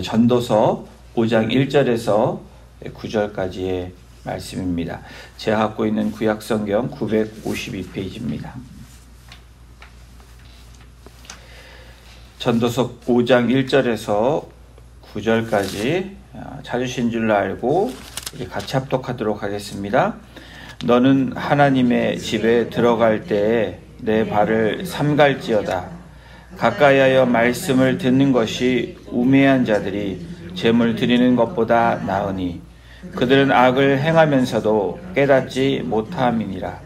전도서 5장 1절에서 9절까지의 말씀입니다. 제가 갖고 있는 구약성경 952페이지입니다. 전도서 5장 1절에서 9절까지 찾으신 줄로 알고 같이 합독하도록 하겠습니다. 너는 하나님의 집에 들어갈 때에 내 발을 삼갈지어다. 가까이하여 말씀을 듣는 것이 우매한 자들이 제물 드리는 것보다 나으니 그들은 악을 행하면서도 깨닫지 못함이니라.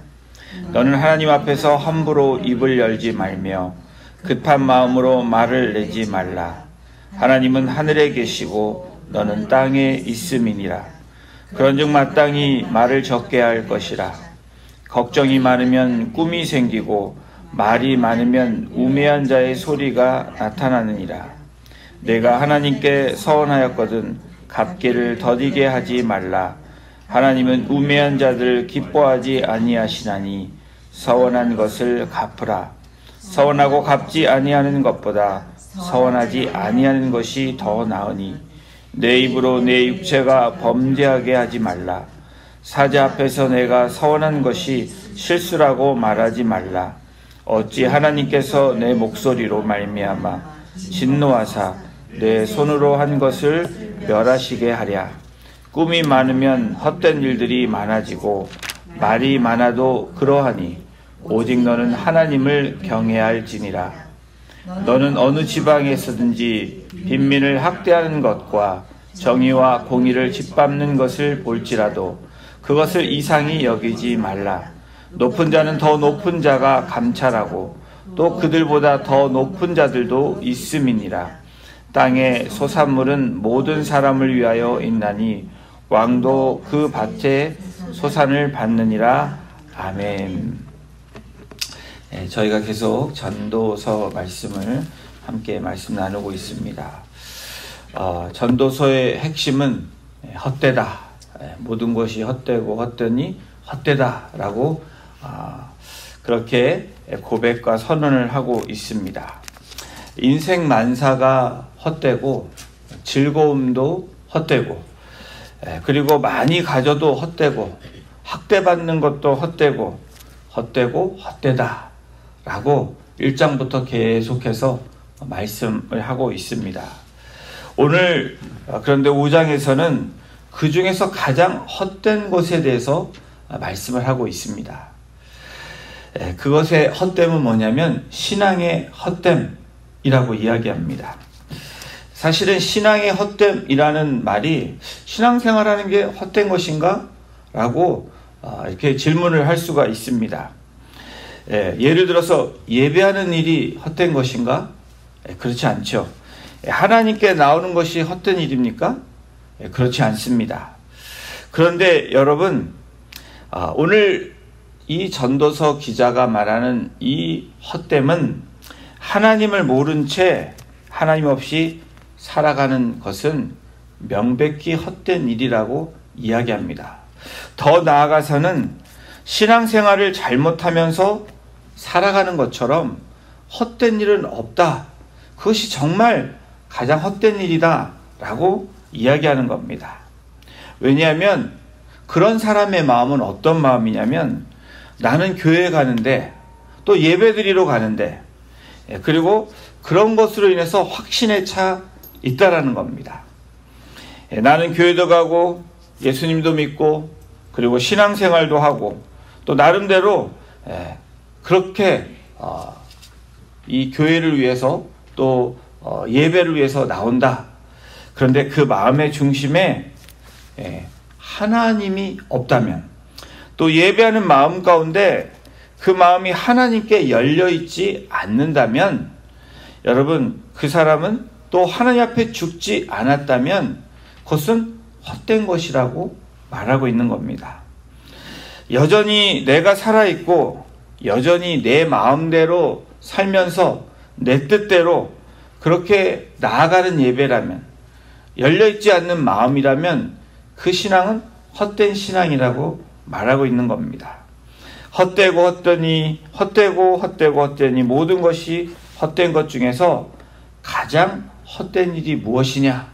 너는 하나님 앞에서 함부로 입을 열지 말며 급한 마음으로 말을 내지 말라. 하나님은 하늘에 계시고 너는 땅에 있음이니라. 그런즉 마땅히 말을 적게 할 것이라. 걱정이 많으면 꿈이 생기고 말이 많으면 우매한 자의 소리가 나타나느니라. 내가 하나님께 서원하였거든 갚기를 더디게 하지 말라. 하나님은 우매한 자들을 기뻐하지 아니하시나니 서원한 것을 갚으라. 서원하고 갚지 아니하는 것보다 서원하지 아니하는 것이 더 나으니 내 입으로 내 육체가 범죄하게 하지 말라. 사자 앞에서 내가 서원한 것이 실수라고 말하지 말라. 어찌 하나님께서 내 목소리로 말미암아 진노하사 내 손으로 한 것을 멸하시게 하랴. 꿈이 많으면 헛된 일들이 많아지고 말이 많아도 그러하니 오직 너는 하나님을 경외할지니라. 너는 어느 지방에서든지 빈민을 학대하는 것과 정의와 공의를 짓밟는 것을 볼지라도 그것을 이상히 여기지 말라. 높은 자는 더 높은 자가 감찰하고 또 그들보다 더 높은 자들도 있음이니라. 땅의 소산물은 모든 사람을 위하여 있나니 왕도 그 밭에 소산을 받느니라. 아멘. 저희가 계속 전도서 말씀을 함께 말씀 나누고 있습니다. 전도서의 핵심은 헛되다. 모든 것이 헛되고 헛되니 헛되다라고 그렇게 고백과 선언을 하고 있습니다. 인생 만사가 헛되고 즐거움도 헛되고 그리고 많이 가져도 헛되고 학대받는 것도 헛되고 헛되다라고 1장부터 계속해서 말씀을 하고 있습니다. 오늘 그런데 5장에서는 그 중에서 가장 헛된 것에 대해서 말씀을 하고 있습니다. 그것의 헛됨은 뭐냐면 신앙의 헛됨이라고 이야기합니다. 사실은 신앙의 헛됨이라는 말이 신앙생활하는 게 헛된 것인가? 라고 이렇게 질문을 할 수가 있습니다. 예를 들어서 예배하는 일이 헛된 것인가? 그렇지 않죠. 하나님께 나오는 것이 헛된 일입니까? 그렇지 않습니다. 그런데 여러분, 오늘 이 전도서 기자가 말하는 이 헛됨은 하나님을 모른 채 하나님 없이 살아가는 것은 명백히 헛된 일이라고 이야기합니다. 더 나아가서는 신앙생활을 잘못하면서 살아가는 것처럼 헛된 일은 없다. 그것이 정말 가장 헛된 일이다 라고 이야기하는 겁니다. 왜냐하면 그런 사람의 마음은 어떤 마음이냐면 나는 교회에 가는데 또 예배드리러 가는데 그리고 그런 것으로 인해서 확신에 차 있다라는 겁니다. 나는 교회도 가고 예수님도 믿고 그리고 신앙생활도 하고 또 나름대로 그렇게 이 교회를 위해서 또 예배를 위해서 나온다. 그런데 그 마음의 중심에 하나님이 없다면 또 예배하는 마음 가운데 그 마음이 하나님께 열려있지 않는다면 여러분 그 사람은 또 하나님 앞에 죽지 않았다면 그것은 헛된 것이라고 말하고 있는 겁니다. 여전히 내가 살아있고 여전히 내 마음대로 살면서 내 뜻대로 그렇게 나아가는 예배라면 열려있지 않는 마음이라면 그 신앙은 헛된 신앙이라고 말하고 있는 겁니다. 헛되고 헛되니 모든 것이 헛된 것 중에서 가장 헛된 일이 무엇이냐?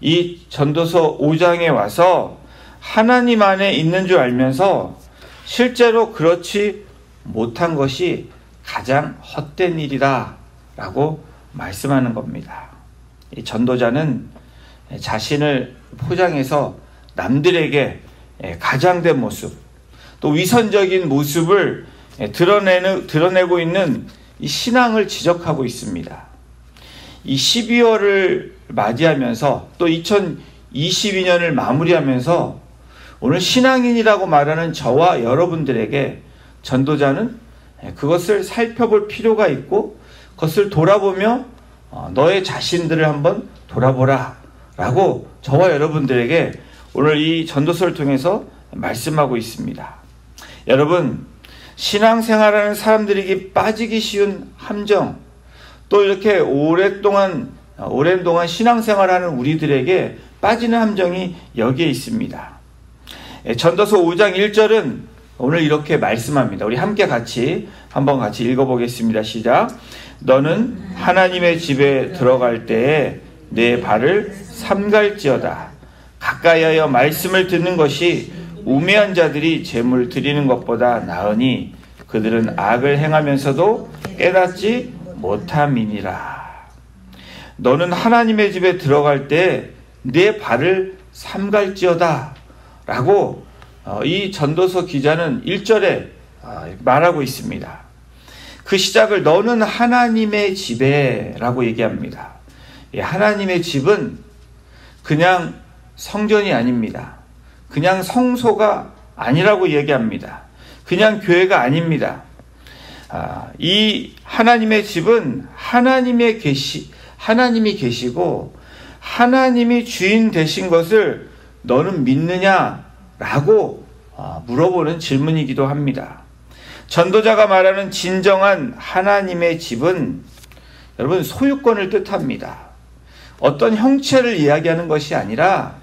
이 전도서 5장에 와서 하나님 안에 있는 줄 알면서 실제로 그렇지 못한 것이 가장 헛된 일이다 라고 말씀하는 겁니다. 이 전도자는 자신을 포장해서 남들에게 가장된 모습, 또 위선적인 모습을 드러내고 있는 이 신앙을 지적하고 있습니다. 이 12월을 맞이하면서 또 2022년을 마무리하면서 오늘 신앙인이라고 말하는 저와 여러분들에게 전도자는 그것을 살펴볼 필요가 있고 그것을 돌아보며 너의 자신들을 한번 돌아보라 라고 저와 여러분들에게 오늘 이 전도서를 통해서 말씀하고 있습니다. 여러분, 신앙생활하는 사람들에게 빠지기 쉬운 함정, 또 이렇게 오랜 동안 신앙생활하는 우리들에게 빠지는 함정이 여기에 있습니다. 전도서 5장 1절은 오늘 이렇게 말씀합니다. 우리 함께 같이 읽어보겠습니다. 시작. 너는 하나님의 집에 들어갈 때에 내 발을 삼갈지어다. 가까이하여 말씀을 듣는 것이 우매한 자들이 제물 드리는 것보다 나으니 그들은 악을 행하면서도 깨닫지 못함이니라. 너는 하나님의 집에 들어갈 때 내 발을 삼갈지어다 라고 이 전도서 기자는 1절에 말하고 있습니다. 그 시작을 너는 하나님의 집에 라고 얘기합니다. 하나님의 집은 그냥 성전이 아닙니다. 그냥 성소가 아니라고 얘기합니다. 그냥 교회가 아닙니다. 이 하나님의 집은 하나님이 계시고 하나님이 주인 되신 것을 너는 믿느냐라고 물어보는 질문이기도 합니다. 전도자가 말하는 진정한 하나님의 집은 여러분 소유권을 뜻합니다. 어떤 형체를 이야기하는 것이 아니라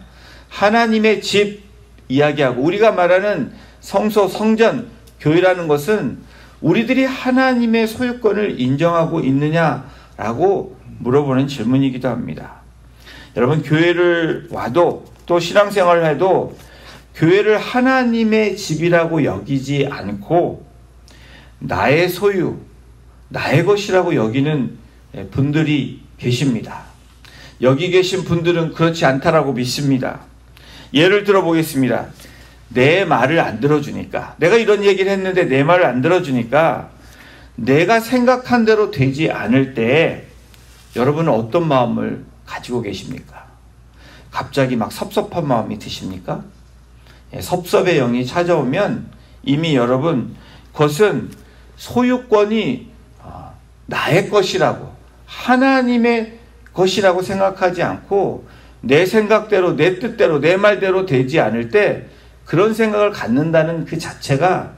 하나님의 집 이야기하고 우리가 말하는 성소, 성전, 교회라는 것은 우리들이 하나님의 소유권을 인정하고 있느냐라고 물어보는 질문이기도 합니다. 여러분, 교회를 와도 또 신앙생활을 해도 교회를 하나님의 집이라고 여기지 않고 나의 소유, 나의 것이라고 여기는 분들이 계십니다. 여기 계신 분들은 그렇지 않다라고 믿습니다. 예를 들어 보겠습니다. 내 말을 안 들어주니까, 내가 이런 얘기를 했는데 내 말을 안 들어주니까 내가 생각한 대로 되지 않을 때 여러분은 어떤 마음을 가지고 계십니까? 갑자기 막 섭섭한 마음이 드십니까? 섭섭의 영이 찾아오면 이미 여러분 그것은 소유권이 나의 것이라고, 하나님의 것이라고 생각하지 않고 내 생각대로, 내 뜻대로, 내 말대로 되지 않을 때 그런 생각을 갖는다는 그 자체가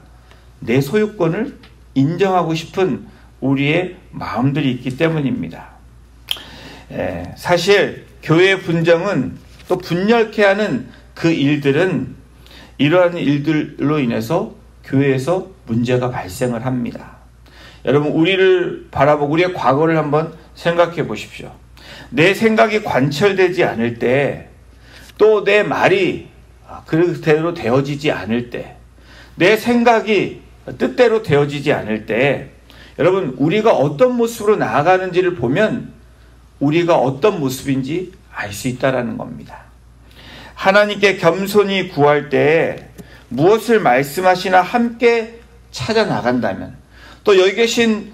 내 소유권을 인정하고 싶은 우리의 마음들이 있기 때문입니다. 사실 교회의 분쟁은 또 분열케 하는 그 일들은 이러한 일들로 인해서 교회에서 문제가 발생을 합니다. 여러분, 우리를 바라보고 우리의 과거를 한번 생각해 보십시오. 내 생각이 관철되지 않을 때, 또 내 말이 그대로 되어지지 않을 때, 내 생각이 뜻대로 되어지지 않을 때, 여러분, 우리가 어떤 모습으로 나아가는지를 보면 우리가 어떤 모습인지 알 수 있다는 겁니다. 하나님께 겸손히 구할 때 무엇을 말씀하시나 함께 찾아 나간다면, 또 여기 계신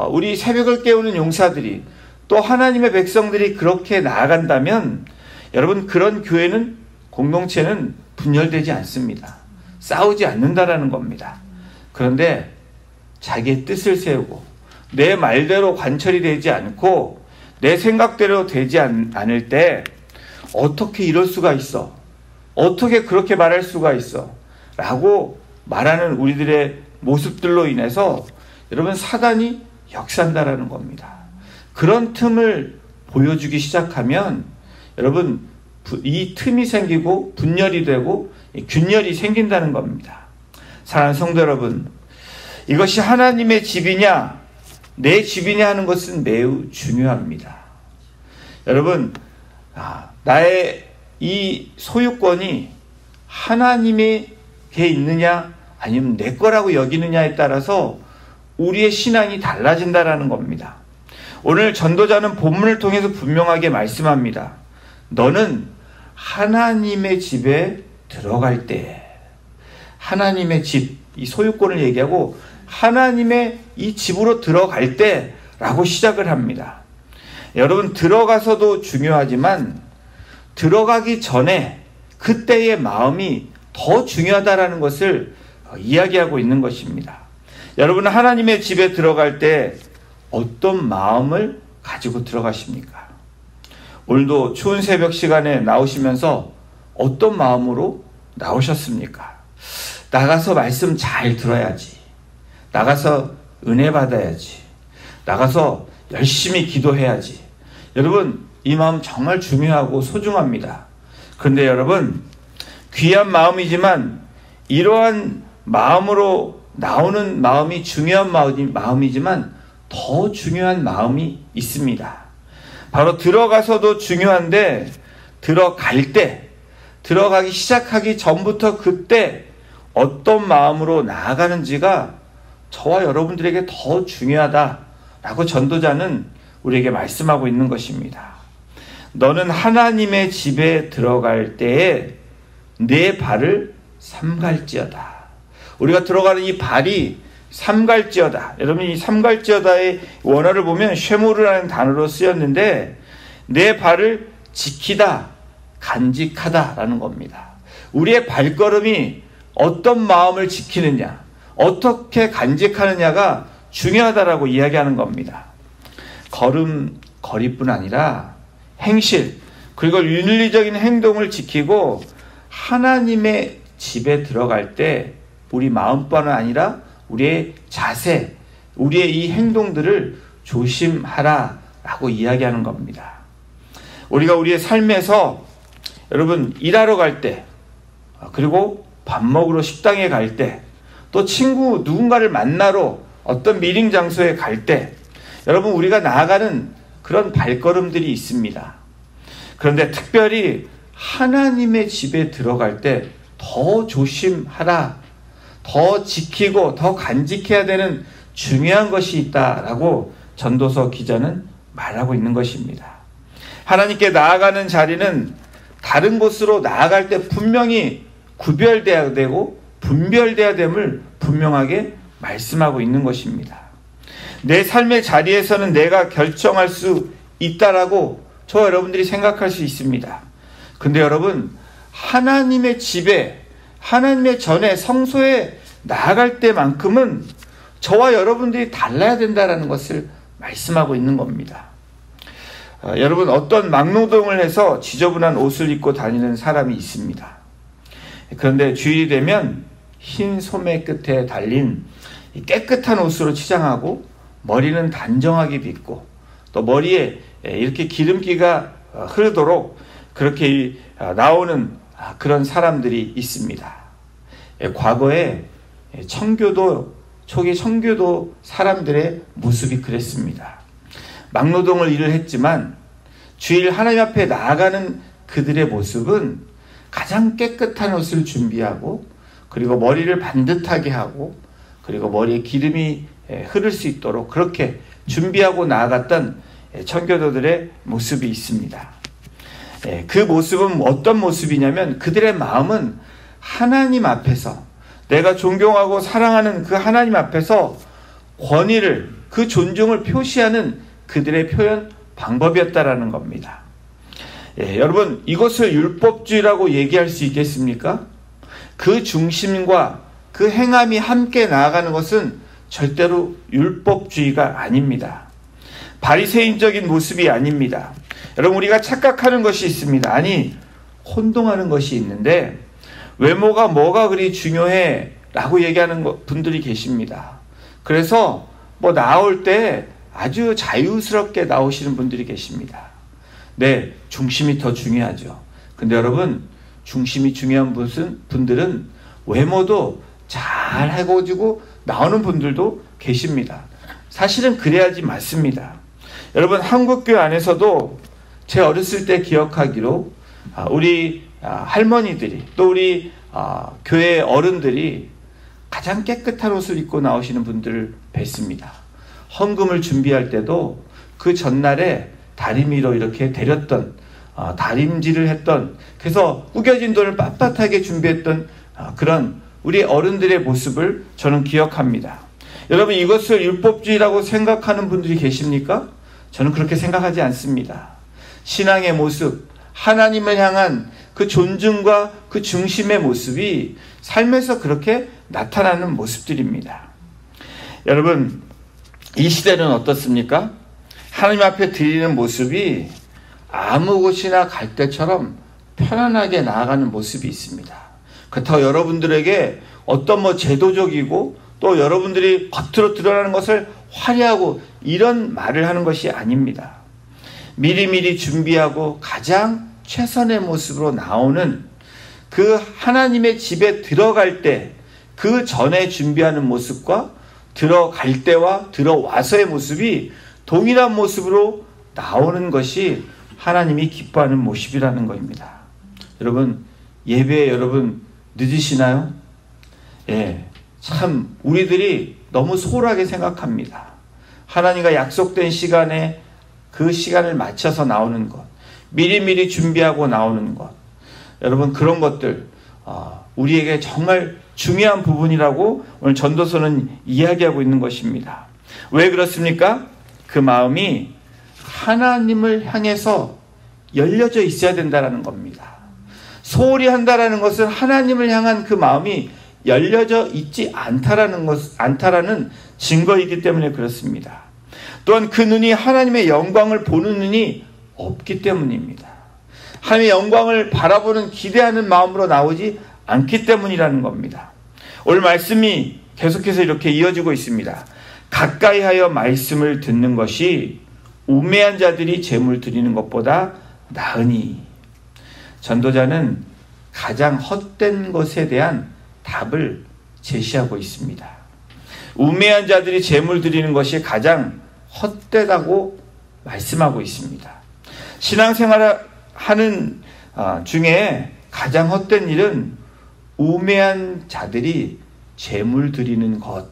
우리 새벽을 깨우는 용사들이, 또 하나님의 백성들이 그렇게 나아간다면 여러분, 그런 교회는, 공동체는 분열되지 않습니다. 싸우지 않는다라는 겁니다. 그런데 자기의 뜻을 세우고 내 말대로 관철이 되지 않고 내 생각대로 되지 않을 때 어떻게 이럴 수가 있어? 어떻게 그렇게 말할 수가 있어? 라고 말하는 우리들의 모습들로 인해서 여러분, 사단이 역사한다라는 겁니다. 그런 틈을 보여주기 시작하면 여러분, 이 틈이 생기고 분열이 되고 균열이 생긴다는 겁니다. 사랑하는 성도 여러분, 이것이 하나님의 집이냐 내 집이냐 하는 것은 매우 중요합니다. 여러분, 나의 이 소유권이 하나님에게 있느냐 아니면 내 거라고 여기느냐에 따라서 우리의 신앙이 달라진다라는 겁니다. 오늘 전도자는 본문을 통해서 분명하게 말씀합니다. 너는 하나님의 집에 들어갈 때, 하나님의 집, 이 소유권을 얘기하고 하나님의 이 집으로 들어갈 때 라고 시작을 합니다. 여러분, 들어가서도 중요하지만 들어가기 전에 그때의 마음이 더 중요하다라는 것을 이야기하고 있는 것입니다. 여러분은 하나님의 집에 들어갈 때 어떤 마음을 가지고 들어가십니까? 오늘도 추운 새벽 시간에 나오시면서 어떤 마음으로 나오셨습니까? 나가서 말씀 잘 들어야지. 나가서 은혜 받아야지. 나가서 열심히 기도해야지. 여러분, 이 마음 정말 중요하고 소중합니다. 그런데 여러분, 귀한 마음이지만 이러한 마음으로 나오는 마음이 중요한 마음이지만 더 중요한 마음이 있습니다. 바로 들어가서도 중요한데 들어갈 때, 들어가기 시작하기 전부터 그때 어떤 마음으로 나아가는지가 저와 여러분들에게 더 중요하다라고 전도자는 우리에게 말씀하고 있는 것입니다. 너는 하나님의 집에 들어갈 때에 내 발을 삼갈지어다. 우리가 들어가는 이 발이 삼갈지어다. 여러분, 이 삼갈지어다의 원어를 보면 쉐무르라는 단어로 쓰였는데 내 발을 지키다, 간직하다라는 겁니다. 우리의 발걸음이 어떤 마음을 지키느냐, 어떻게 간직하느냐가 중요하다라고 이야기하는 겁니다. 걸음걸이뿐 아니라 행실, 그리고 윤리적인 행동을 지키고 하나님의 집에 들어갈 때 우리 마음뿐 아니라 우리의 자세, 우리의 이 행동들을 조심하라라고 이야기하는 겁니다. 우리가 우리의 삶에서 여러분 일하러 갈 때, 그리고 밥 먹으러 식당에 갈 때, 또 친구 누군가를 만나러 어떤 미팅 장소에 갈 때, 여러분 우리가 나아가는 그런 발걸음들이 있습니다. 그런데 특별히 하나님의 집에 들어갈 때 더 조심하라, 더 지키고 더 간직해야 되는 중요한 것이 있다라고 전도서 기자는 말하고 있는 것입니다. 하나님께 나아가는 자리는 다른 곳으로 나아갈 때 분명히 구별되어야 되고 분별되어야 됨을 분명하게 말씀하고 있는 것입니다. 내 삶의 자리에서는 내가 결정할 수 있다라고 저와 여러분들이 생각할 수 있습니다. 근데 여러분, 하나님의 집에, 하나님의 전에 성소에 나아갈 때만큼은 저와 여러분들이 달라야 된다는 것을 말씀하고 있는 겁니다. 여러분, 어떤 막노동을 해서 지저분한 옷을 입고 다니는 사람이 있습니다. 그런데 주일이 되면 흰 소매 끝에 달린 깨끗한 옷으로 치장하고 머리는 단정하게 빗고 또 머리에 이렇게 기름기가 흐르도록 그렇게 나오는 그런 사람들이 있습니다. 과거에 초기 청교도 사람들의 모습이 그랬습니다. 막노동을 일을 했지만 주일 하나님 앞에 나아가는 그들의 모습은 가장 깨끗한 옷을 준비하고 그리고 머리를 반듯하게 하고 그리고 머리에 기름이 흐를 수 있도록 그렇게 준비하고 나아갔던 청교도들의 모습이 있습니다. 그 모습은 어떤 모습이냐면 그들의 마음은 하나님 앞에서 내가 존경하고 사랑하는 그 하나님 앞에서 권위를, 그 존중을 표시하는 그들의 표현 방법이었다라는 겁니다. 여러분, 이것을 율법주의라고 얘기할 수 있겠습니까? 그 중심과 그 행함이 함께 나아가는 것은 절대로 율법주의가 아닙니다. 바리새인적인 모습이 아닙니다. 여러분, 우리가 착각하는 것이 있습니다. 아니, 혼동하는 것이 있는데 외모가 뭐가 그리 중요해 라고 얘기하는 분들이 계십니다. 그래서 나올 때 아주 자유스럽게 나오시는 분들이 계십니다. 네, 중심이 더 중요하죠. 근데 여러분, 중심이 중요한 분들은 외모도 잘 해가지고 나오는 분들도 계십니다. 사실은 그래야지 맞습니다. 여러분, 한국교회 안에서도 제 어렸을 때 기억하기로 우리 할머니들이 또 우리 교회 어른들이 가장 깨끗한 옷을 입고 나오시는 분들을 뵀습니다. 헌금을 준비할 때도 그 전날에 다리미로 이렇게 데렸던 다림질을 했던, 그래서 구겨진 돈을 빳빳하게 준비했던 그런 우리 어른들의 모습을 저는 기억합니다. 여러분, 이것을 율법주의라고 생각하는 분들이 계십니까? 저는 그렇게 생각하지 않습니다. 신앙의 모습, 하나님을 향한 그 존중과 그 중심의 모습이 삶에서 그렇게 나타나는 모습들입니다. 여러분, 이 시대는 어떻습니까? 하나님 앞에 드리는 모습이 아무 곳이나 갈 때처럼 편안하게 나아가는 모습이 있습니다. 그렇다고 여러분들에게 어떤 제도적이고 또 여러분들이 겉으로 드러나는 것을 화려하고 이런 말을 하는 것이 아닙니다. 미리미리 준비하고 가장 최선의 모습으로 나오는 그 하나님의 집에 들어갈 때 그 전에 준비하는 모습과 들어갈 때와 들어와서의 모습이 동일한 모습으로 나오는 것이 하나님이 기뻐하는 모습이라는 것입니다. 여러분, 예배에 여러분 늦으시나요? 예, 참 우리들이 너무 소홀하게 생각합니다. 하나님과 약속된 시간에 그 시간을 맞춰서 나오는 것, 미리미리 준비하고 나오는 것, 여러분 그런 것들 우리에게 정말 중요한 부분이라고 오늘 전도서는 이야기하고 있는 것입니다. 왜 그렇습니까? 그 마음이 하나님을 향해서 열려져 있어야 된다는 겁니다. 소홀히 한다라는 것은 하나님을 향한 그 마음이 열려져 있지 않다라는 증거이기 때문에 그렇습니다. 또한 그 눈이 하나님의 영광을 보는 눈이 없기 때문입니다. 하나님의 영광을 바라보는 기대하는 마음으로 나오지 않기 때문이라는 겁니다. 오늘 말씀이 계속해서 이렇게 이어지고 있습니다. 가까이 하여 말씀을 듣는 것이 우매한 자들이 제물 드리는 것보다 나으니. 전도자는 가장 헛된 것에 대한 답을 제시하고 있습니다. 우매한 자들이 제물 드리는 것이 가장 헛되다고 말씀하고 있습니다. 신앙생활을 하는 중에 가장 헛된 일은 우매한 자들이 제물 드리는 것,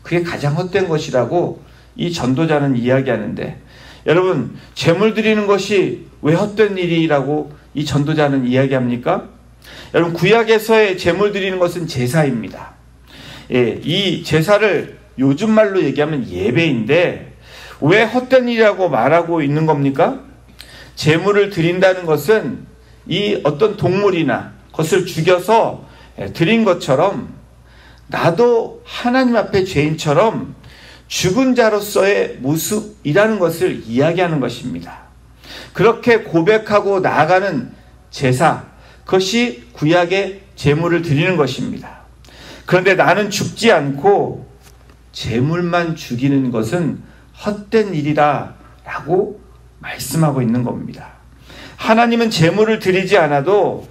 그게 가장 헛된 것이라고 이 전도자는 이야기하는데, 여러분 제물 드리는 것이 왜 헛된 일이라고 이 전도자는 이야기합니까? 여러분, 구약에서의 제물 드리는 것은 제사입니다. 예, 이 제사를 요즘 말로 얘기하면 예배인데 왜 헛된 일이라고 말하고 있는 겁니까? 제물을 드린다는 것은 이 어떤 동물이나 것을 죽여서 드린 것처럼 나도 하나님 앞에 죄인처럼 죽은 자로서의 모습이라는 것을 이야기하는 것입니다. 그렇게 고백하고 나아가는 제사, 그것이 구약의 제물을 드리는 것입니다. 그런데 나는 죽지 않고 제물만 죽이는 것은 헛된 일이다 라고 말씀하고 있는 겁니다. 하나님은 제물을 드리지 않아도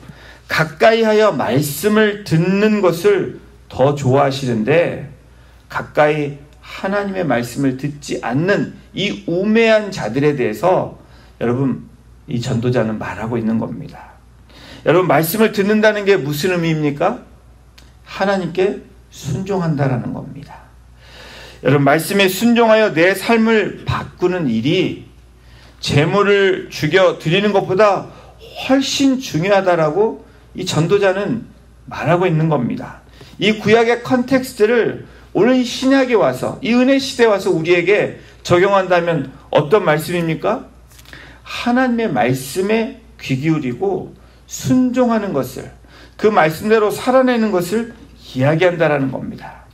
가까이 하여 말씀을 듣는 것을 더 좋아하시는데, 가까이 하나님의 말씀을 듣지 않는 이 우매한 자들에 대해서 여러분 이 전도자는 말하고 있는 겁니다. 여러분, 말씀을 듣는다는 게 무슨 의미입니까? 하나님께 순종한다라는 겁니다. 여러분, 말씀에 순종하여 내 삶을 바꾸는 일이 제물을 죽여 드리는 것보다 훨씬 중요하다라고 이 전도자는 말하고 있는 겁니다. 이 구약의 컨텍스트를 오늘 이 신약에 와서, 이 은혜 시대에 와서 우리에게 적용한다면 어떤 말씀입니까? 하나님의 말씀에 귀 기울이고 순종하는 것을, 그 말씀대로 살아내는 것을 이야기한다라는 겁니다.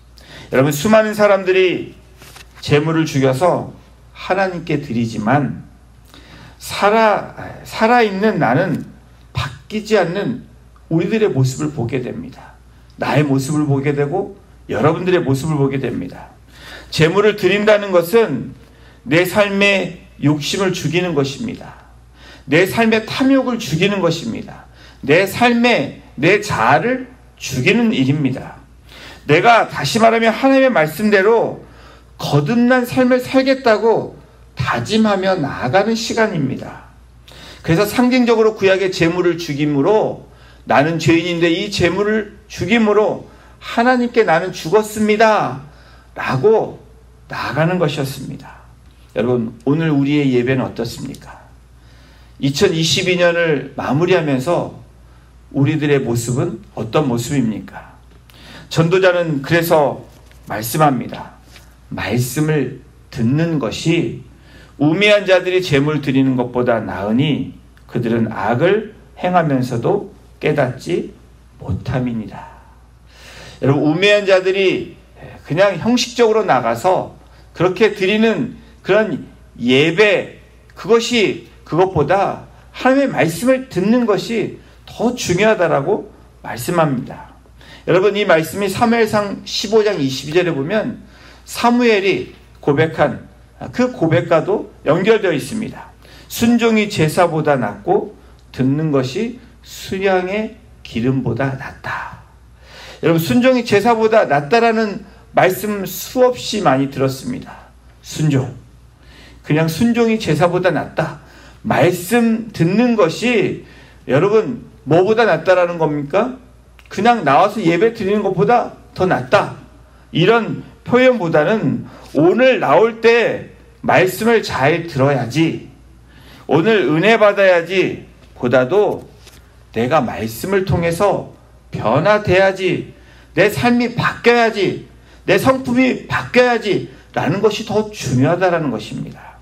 여러분, 수많은 사람들이 제물을 죽여서 하나님께 드리지만 살아있는 나는 바뀌지 않는 우리들의 모습을 보게 됩니다. 나의 모습을 보게 되고 여러분들의 모습을 보게 됩니다. 제물을 드린다는 것은 내 삶의 욕심을 죽이는 것입니다. 내 삶의 탐욕을 죽이는 것입니다. 내 삶의 내 자아를 죽이는 일입니다. 내가 다시 말하면 하나님의 말씀대로 거듭난 삶을 살겠다고 다짐하며 나아가는 시간입니다. 그래서 상징적으로 구약의 제물을 죽임으로 나는 죄인인데 이 제물을 죽임으로 하나님께 나는 죽었습니다 라고 나아가는 것이었습니다. 여러분, 오늘 우리의 예배는 어떻습니까? 2022년을 마무리하면서 우리들의 모습은 어떤 모습입니까? 전도자는 그래서 말씀합니다. 말씀을 듣는 것이 우매한 자들이 제물 드리는 것보다 나으니 그들은 악을 행하면서도 깨닫지 못함이니라. 여러분, 우매한 자들이 그냥 형식적으로 나가서 그렇게 드리는 그런 예배, 그것보다 하나님의 말씀을 듣는 것이 더 중요하다라고 말씀합니다. 여러분, 이 말씀이 사무엘상 15장 22절에 보면 사무엘이 고백한 그 고백과도 연결되어 있습니다. 순종이 제사보다 낫고 듣는 것이 수량의 기름보다 낫다. 여러분, 순종이 제사보다 낫다라는 말씀 수없이 많이 들었습니다. 순종. 그냥 순종이 제사보다 낫다. 말씀 듣는 것이 여러분 뭐보다 낫다라는 겁니까? 그냥 나와서 예배 드리는 것보다 더 낫다. 이런 표현보다는 오늘 나올 때 말씀을 잘 들어야지, 오늘 은혜 받아야지 보다도 내가 말씀을 통해서 변화돼야지, 내 삶이 바뀌어야지, 내 성품이 바뀌어야지 라는 것이 더 중요하다는 것입니다.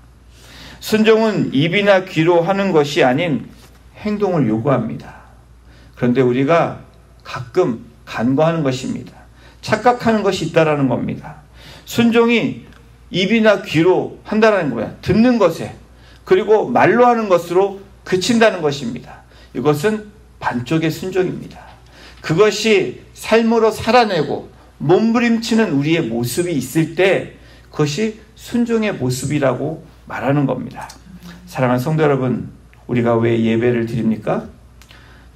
순종은 입이나 귀로 하는 것이 아닌 행동을 요구합니다. 그런데 우리가 가끔 간과하는 것입니다. 착각하는 것이 있다라는 겁니다. 순종이 입이나 귀로 한다는 거야. 듣는 것에, 그리고 말로 하는 것으로 그친다는 것입니다. 이것은 반쪽의 순종입니다. 그것이 삶으로 살아내고 몸부림치는 우리의 모습이 있을 때 그것이 순종의 모습이라고 말하는 겁니다. 사랑하는 성도 여러분, 우리가 왜 예배를 드립니까?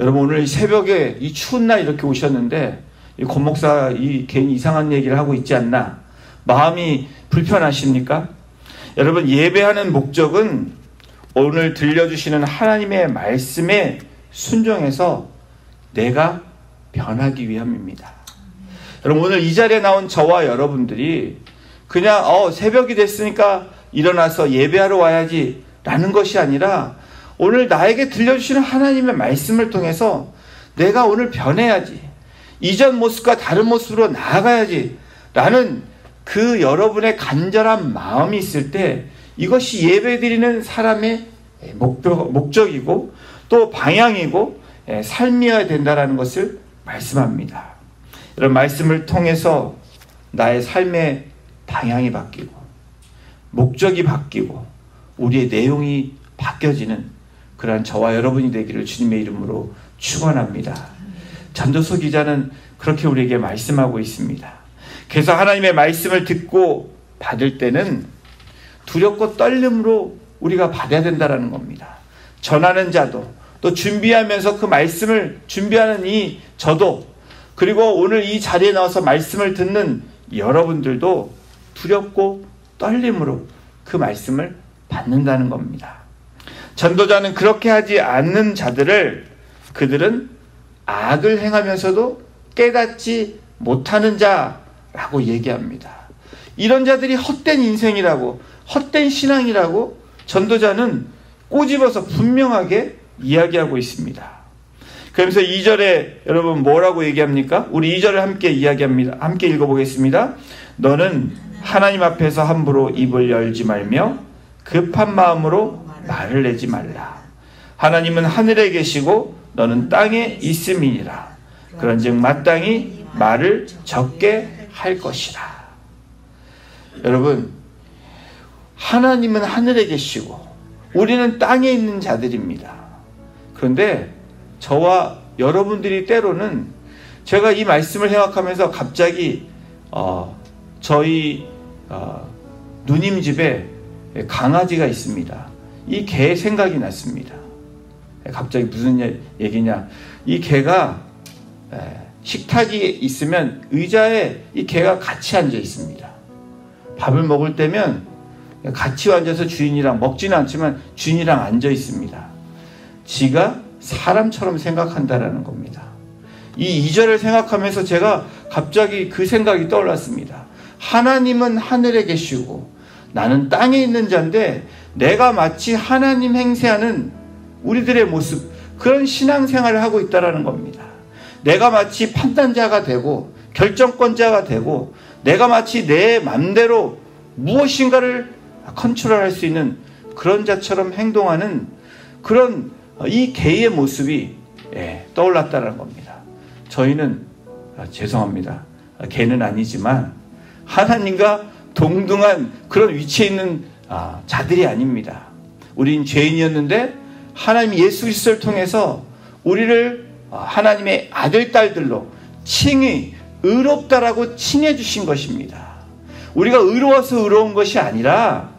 여러분, 오늘 새벽에 이 추운 날 이렇게 오셨는데 이 권 목사 괜히 이상한 얘기를 하고 있지 않나? 마음이 불편하십니까? 여러분, 예배하는 목적은 오늘 들려주시는 하나님의 말씀에 순종해서 내가 변하기 위함입니다. 여러분, 오늘 이 자리에 나온 저와 여러분들이 그냥 새벽이 됐으니까 일어나서 예배하러 와야지 라는 것이 아니라 오늘 나에게 들려주시는 하나님의 말씀을 통해서 내가 오늘 변해야지, 이전 모습과 다른 모습으로 나아가야지 라는 그 여러분의 간절한 마음이 있을 때 이것이 예배드리는 사람의 목적이고 또 방향이고 삶이어야 된다는 것을 말씀합니다. 이런 말씀을 통해서 나의 삶의 방향이 바뀌고 목적이 바뀌고 우리의 내용이 바뀌어지는 그러한 저와 여러분이 되기를 주님의 이름으로 축원합니다. 전도서 기자는 그렇게 우리에게 말씀하고 있습니다. 그래서 하나님의 말씀을 듣고 받을 때는 두렵고 떨림으로 우리가 받아야 된다는 겁니다. 전하는 자도, 또 준비하면서 그 말씀을 준비하는 저도, 그리고 오늘 이 자리에 나와서 말씀을 듣는 여러분들도 두렵고 떨림으로 그 말씀을 받는다는 겁니다. 전도자는 그렇게 하지 않는 자들을 그들은 악을 행하면서도 깨닫지 못하는 자라고 얘기합니다. 이런 자들이 헛된 인생이라고, 헛된 신앙이라고 전도자는 꼬집어서 분명하게 이야기하고 있습니다. 그러면서 2절에 여러분 뭐라고 얘기합니까? 우리 2절을 함께 이야기합니다. 함께 읽어보겠습니다. 너는 하나님 앞에서 함부로 입을 열지 말며 급한 마음으로 말을 내지 말라. 하나님은 하늘에 계시고 너는 땅에 있음이니라. 그런즉 마땅히 말을 적게 할 것이라. 여러분, 하나님은 하늘에 계시고 우리는 땅에 있는 자들입니다. 그런데 저와 여러분들이 때로는 제가 이 말씀을 생각하면서 갑자기 저희 누님 집에 강아지가 있습니다. 이 개 생각이 났습니다. 갑자기 무슨 얘기냐? 이 개가 식탁이 있으면 의자에 이 개가 같이 앉아 있습니다. 밥을 먹을 때면 같이 앉아서 주인이랑 먹지는 않지만 주인이랑 앉아 있습니다. 지가 사람처럼 생각한다라는 겁니다. 이 2절을 생각하면서 제가 갑자기 그 생각이 떠올랐습니다. 하나님은 하늘에 계시고 나는 땅에 있는 자인데 내가 마치 하나님 행세하는 우리들의 모습, 그런 신앙생활을 하고 있다는 겁니다. 내가 마치 판단자가 되고 결정권자가 되고 내가 마치 내 맘대로 무엇인가를 컨트롤할 수 있는 그런 자처럼 행동하는 그런 이 개의 모습이 떠올랐다는 겁니다. 저희는 죄송합니다. 개는 아니지만 하나님과 동등한 그런 위치에 있는 자들이 아닙니다. 우린 죄인이었는데 하나님 예수 그리스도를 통해서 우리를 하나님의 아들, 딸들로 칭히 의롭다라고 칭해 주신 것입니다. 우리가 의로워서 의로운 것이 아니라,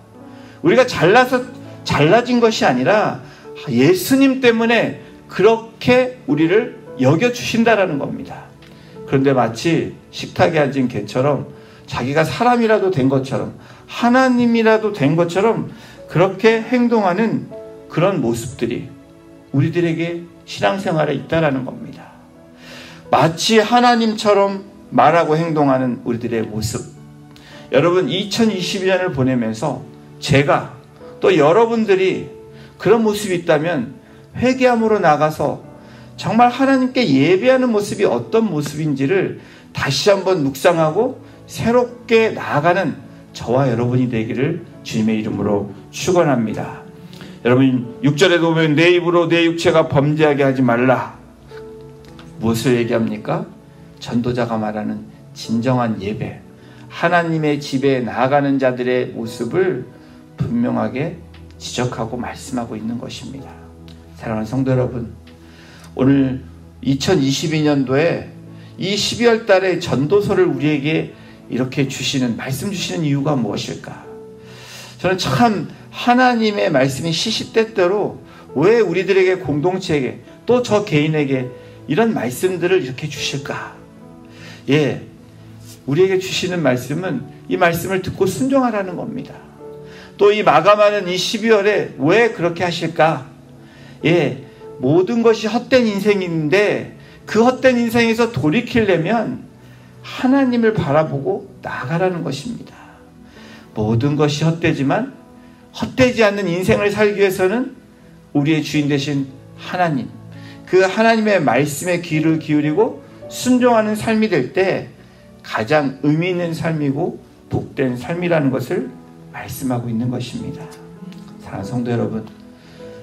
우리가 잘나서 잘나진 것이 아니라 예수님 때문에 그렇게 우리를 여겨주신다라는 겁니다. 그런데 마치 식탁에 앉은 개처럼 자기가 사람이라도 된 것처럼, 하나님이라도 된 것처럼 그렇게 행동하는 그런 모습들이 우리들에게 신앙생활에 있다라는 겁니다. 마치 하나님처럼 말하고 행동하는 우리들의 모습. 여러분, 2022년을 보내면서 제가 또 여러분들이 그런 모습이 있다면 회개함으로 나가서 정말 하나님께 예배하는 모습이 어떤 모습인지를 다시 한번 묵상하고 새롭게 나아가는 저와 여러분이 되기를 주님의 이름으로 축원합니다. 여러분, 6절에 보면 내 입으로 내 육체가 범죄하게 하지 말라. 무엇을 얘기합니까? 전도자가 말하는 진정한 예배, 하나님의 집에 나아가는 자들의 모습을 분명하게 지적하고 말씀하고 있는 것입니다. 사랑하는 성도 여러분, 오늘 2022년도에 이 12월 달에 전도서를 우리에게 이렇게 말씀 주시는 이유가 무엇일까? 저는 참 하나님의 말씀이 시시때때로 왜 우리들에게, 공동체에게, 또 저 개인에게 이런 말씀들을 이렇게 주실까? 우리에게 주시는 말씀은 이 말씀을 듣고 순종하라는 겁니다. 또 이 마감하는 이 12월에 왜 그렇게 하실까? 모든 것이 헛된 인생인데 그 헛된 인생에서 돌이키려면 하나님을 바라보고 나아가라는 것입니다. 모든 것이 헛되지만 헛되지 않는 인생을 살기 위해서는 우리의 주인 되신 하나님, 그 하나님의 말씀에 귀를 기울이고 순종하는 삶이 될 때 가장 의미 있는 삶이고 복된 삶이라는 것을 말씀하고 있는 것입니다. 사랑하는 성도 여러분,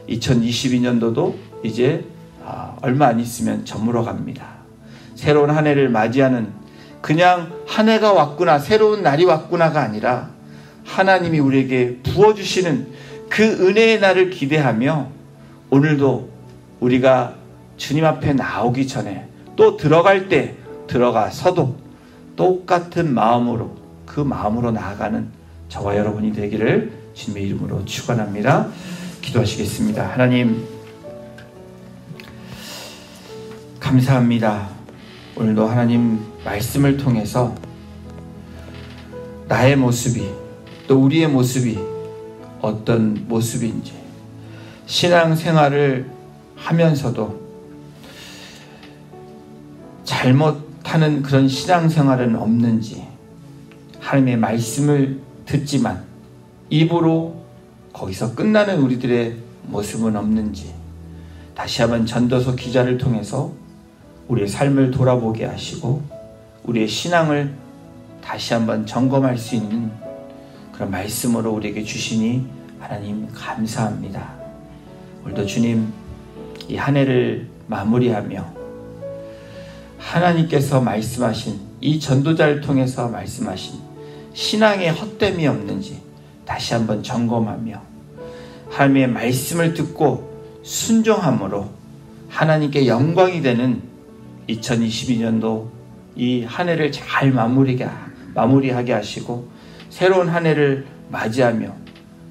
2022년도도 이제 얼마 안 있으면 저물어 갑니다. 새로운 한 해를 맞이하는, 그냥 한 해가 왔구나, 새로운 날이 왔구나가 아니라 하나님이 우리에게 부어주시는 그 은혜의 날을 기대하며 오늘도 우리가 주님 앞에 나오기 전에 또 들어갈 때 들어가서도 똑같은 마음으로, 그 마음으로 나아가는 저와 여러분이 되기를 주님의 이름으로 축원합니다. 기도하시겠습니다. 하나님, 감사합니다. 오늘도 하나님 말씀을 통해서 나의 모습이, 또 우리의 모습이 어떤 모습인지, 신앙생활을 하면서도 잘못하는 그런 신앙생활은 없는지, 하나님의 말씀을 듣지만 입으로 거기서 끝나는 우리들의 모습은 없는지, 다시 한번 전도서 기자를 통해서 우리의 삶을 돌아보게 하시고 우리의 신앙을 다시 한번 점검할 수 있는 그런 말씀으로 우리에게 주시니 하나님 감사합니다. 오늘도 주님, 이 한 해를 마무리하며 하나님께서 말씀하신, 이 전도자를 통해서 말씀하신 신앙의 헛됨이 없는지 다시 한번 점검하며 하나님의 말씀을 듣고 순종함으로 하나님께 영광이 되는 2022년도 이 한 해를 잘 마무리하게 하시고 새로운 한 해를 맞이하며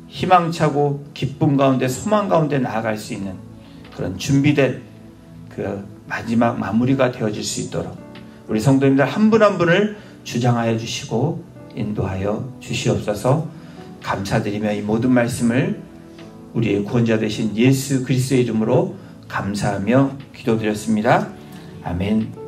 희망차고 기쁨 가운데, 소망 가운데 나아갈 수 있는 그런 준비된 그 마지막 마무리가 되어질 수 있도록 우리 성도님들 한 분 한 분을 주장하여 주시고 인도하여 주시옵소서. 감사드리며 이 모든 말씀을 우리의 구원자 되신 예수 그리스도의 이름으로 감사하며 기도드렸습니다. 아멘.